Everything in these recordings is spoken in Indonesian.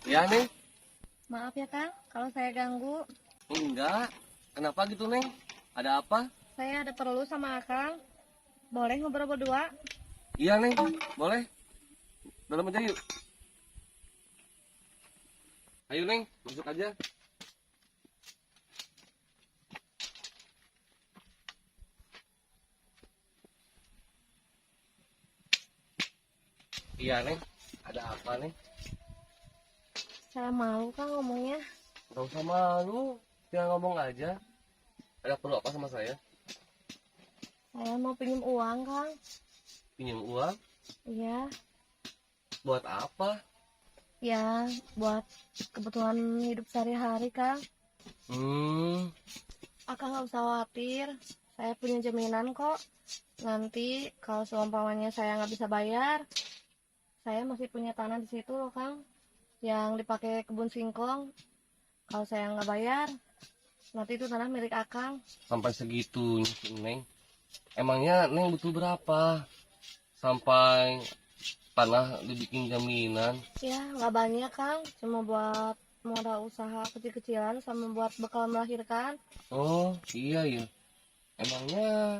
Ya, Neng. Maaf ya Kang, kalau saya ganggu. Enggak. Kenapa gitu, Neng? Ada apa? Saya ada perlu sama Akang. Boleh ngobrol berdua? Iya, Neng. Boleh. Dalam aja yuk. Ayo, Neng. Masuk aja. Iya, Neng. Ada apa, Neng? Saya malu Kang ngomongnya. Gak usah malu. Tinggal ngomong aja. Ada perlu apa sama saya? Saya mau pinjam uang Kang. Pinjam uang? Iya, Buat apa? ya buat kebutuhan hidup sehari-hari Kang. Hmm, Akang nggak usah khawatir. Saya punya jaminan kok. Nanti kalau seumpamanya saya nggak bisa bayar, saya masih punya tanah di situ loh Kang. Yang dipakai kebun singkong. Kalau saya nggak bayar, nanti itu tanah milik Akang. sampai segitunya sih, Neng. Emangnya Neng butuh berapa? Sampai tanah dibikin jaminan. Ya, nggak banyak, Kang. Cuma buat modal usaha kecil-kecilan sama buat bekal melahirkan. Oh, iya ya. Emangnya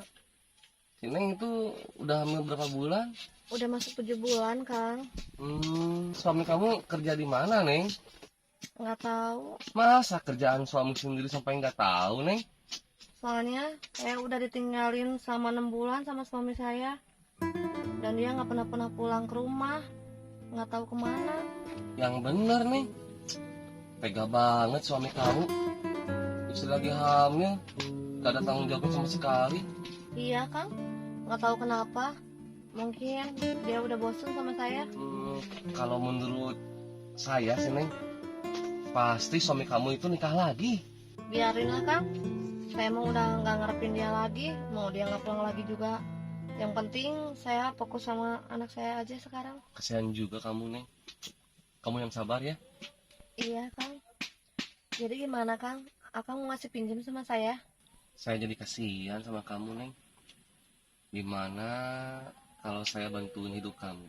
si Neng itu udah hamil berapa bulan? Udah masuk 7 bulan, Kang. Suami kamu kerja di mana, Neng? Nggak tahu. Masa kerjaan suami sendiri sampai nggak tahu, Neng? Soalnya saya udah ditinggalin selama 6 bulan sama suami saya. Dan dia nggak pernah pulang ke rumah. Nggak tahu kemana. Yang bener, Neng. Tega banget suami kamu. Istri lagi hamil, gak ada tanggung jawab sama sekali. Iya, Kang. Nggak tahu kenapa. Mungkin dia udah bosen sama saya. Kalau menurut saya sih, Neng, pasti suami kamu itu nikah lagi. Biarinlah, Kang. Saya mau udah nggak ngarepin dia lagi. Mau dia nggak pulang lagi juga. Yang penting saya fokus sama anak saya aja sekarang. Kasihan juga kamu, Neng. Kamu yang sabar ya. Iya, Kang. Jadi gimana, Kang? Akang mau ngasih pinjam sama saya? Saya jadi kasihan sama kamu, Neng. Gimana kalau saya bantuin hidup kamu?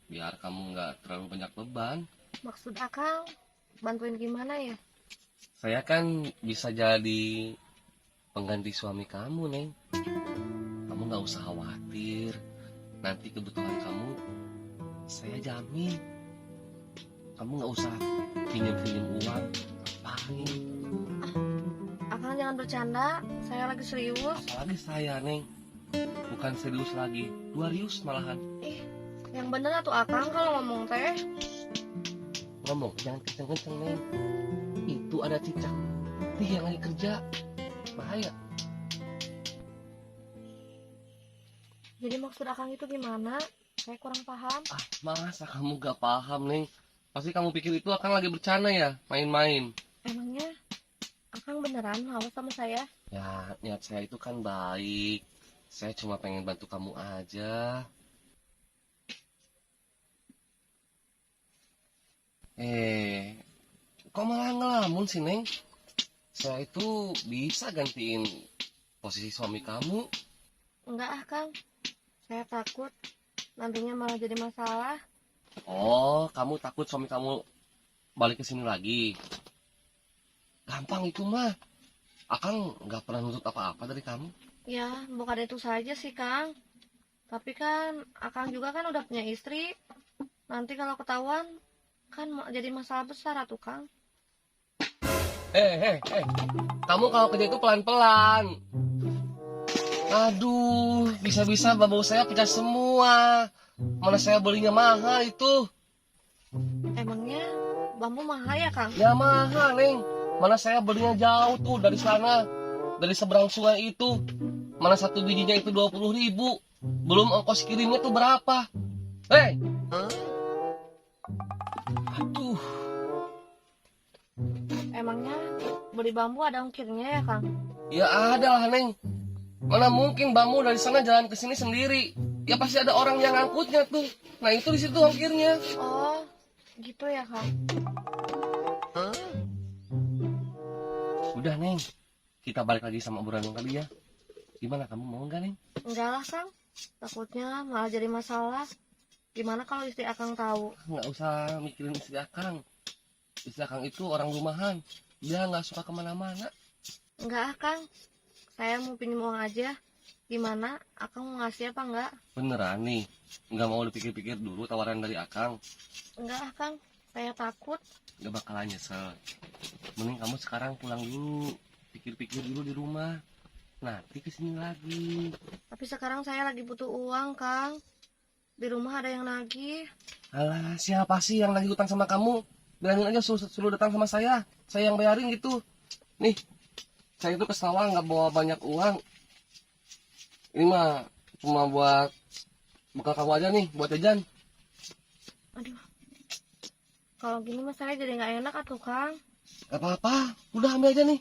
Biar kamu nggak terlalu banyak beban. Maksud Akang, bantuin gimana ya? Saya kan bisa jadi pengganti suami kamu, Neng. Kamu nggak usah khawatir. Nanti kebutuhan kamu, saya jamin. Kamu nggak usah pinjam-pinjam uang. Ngapain? Akang jangan bercanda, saya lagi serius. Apalagi saya, Neng. Bukan serius lagi, duarius malahan. Ih, yang bener atuh Akang kalau ngomong teh. Ngomong, jangan kenceng-kenceng, Neng. Itu ada cicak. Dia yang lagi kerja. Bahaya. Jadi maksud Akang itu gimana? Saya kurang paham. Masa kamu gak paham, Neng? Pasti kamu pikir itu akan lagi bercanda ya, main-main. Emangnya Akang beneran mau sama saya? Ya, niat saya itu kan baik. Saya cuma pengen bantu kamu aja. Kok malah ngelamun sih, Neng? Saya itu bisa gantiin posisi suami kamu. Enggak, Akang. Saya takut nantinya malah jadi masalah. Oh, kamu takut suami kamu balik ke sini lagi? Gampang itu mah. Akang nggak pernah nuntut apa-apa dari kamu. Ya, bukan itu saja sih, Kang. Tapi kan Akang juga kan udah punya istri. Nanti kalau ketahuan kan jadi masalah besar atuh, Kang. Kamu kalau kerja itu pelan-pelan. Aduh, bisa-bisa bambu saya pecah semua. Mana saya belinya mahal itu. Emangnya bambu mahal ya, Kang? Ya mahal, Neng. Mana saya belinya jauh tuh dari sana. Dari seberang sungai itu. Mana satu bijinya itu 20.000. Belum ongkos kirimnya tuh berapa. Aduh. Emangnya beli bambu ada ongkirnya ya, Kang? Ya ada lah, Neng. Mana mungkin bambu dari sana jalan ke sini sendiri. Ya pasti ada orang yang ngangkutnya tuh. Nah itu di situ ongkirnya. Oh, gitu ya, Kang. Udah, Neng. Kita balik lagi sama obrolan yang tadi ya. Gimana, kamu mau nggak, Neng? Enggak lah, Kang. Takutnya malah jadi masalah. Gimana kalau istri Akang tahu? Nggak usah mikirin istri Akang. Istri Akang itu orang rumahan. Dia nggak suka kemana-mana. Enggak ah, Kang. Saya mau pinjam uang aja. Gimana? Akang mau ngasih apa enggak? Beneran nih, nggak mau dipikir-pikir dulu tawaran dari Akang. Enggak ah, Kang. Saya takut. Gak bakalan nyesel. Mending kamu sekarang pulang dulu. Pikir-pikir dulu di rumah. Nanti kesini lagi. Tapi sekarang saya lagi butuh uang, Kang. Di rumah ada yang nagih. Alah, siapa sih yang lagi utang sama kamu? Bilangin aja suruh datang sama saya. Saya yang bayarin gitu. Nih, saya itu ke sawah nggak bawa banyak uang. Ini mah cuma buat bekal kamu aja nih, buat jajan. Aduh. Kalau gini mah saya jadi nggak enak atuh, Kang. Gak apa-apa, udah ambil aja nih.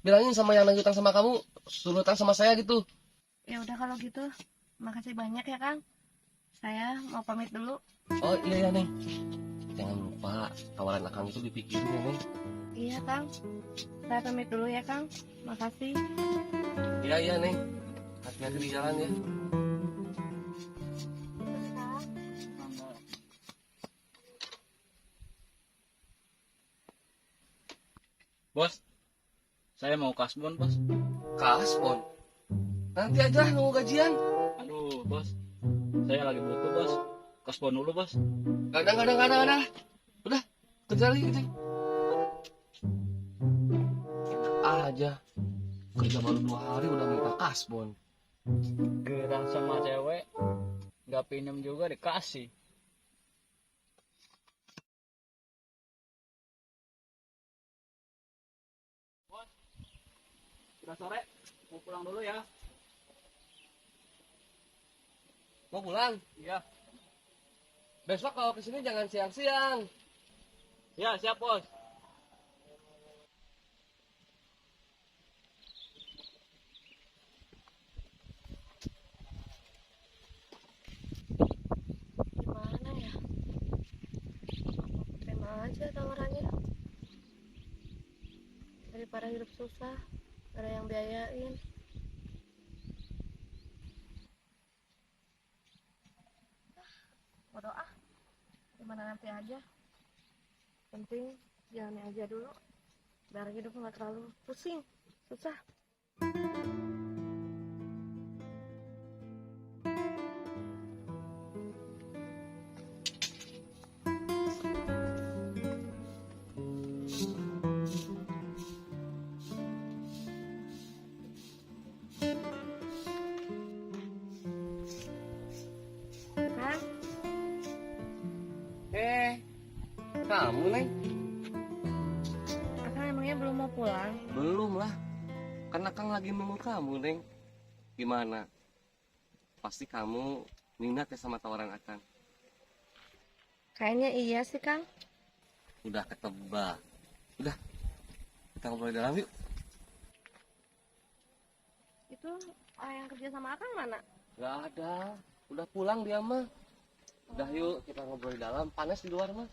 Bilangin sama yang lagi utang sama kamu, suruh utang sama saya gitu. Ya udah kalau gitu. Makasih banyak ya, Kang. Saya mau pamit dulu. Oh iya ya Neng. Jangan lupa tawaran Akang itu dipikirin ya Neng. Iya, Kang. Saya pamit dulu ya, Kang. Makasih. Iya iya Neng. Hati-hati di jalan ya. Bos, saya mau kasbon, bos. Kaspon. Nanti aja nunggu gajian. Aduh, bos. Saya lagi butuh, bos. Kasbon dulu, bos. Gak ada. Udah, kerja lagi kerja. Enak aja. Kerja baru 2 hari udah minta kasbon. Geran sama cewek, nggak pinjem juga dikasih. Bos, udah sore. Mau pulang dulu ya. Mau pulang? Iya. Besok kalau kesini jangan siang-siang. Ya, siap, bos. Gimana ya? Terima aja tawarannya. Daripada hidup susah, gak ada yang biayain. Bodo ah, gimana nanti aja. Penting jalannya aja dulu. Biar hidup nggak terlalu pusing, susah. Kan? Kamu Neng? Akang emangnya belum mau pulang? Belum lah. Kan Akang lagi nunggu kamu Neng. Gimana? Pasti kamu minat ya sama tawaran Akang. Kayaknya iya sih, Kang. Udah ketebak. Udah, kita ngobrol di dalam yuk. Itu yang kerja sama Akang mana? Gak ada. Udah pulang dia mah. Udah yuk kita ngobrol di dalam. Panas di luar mah.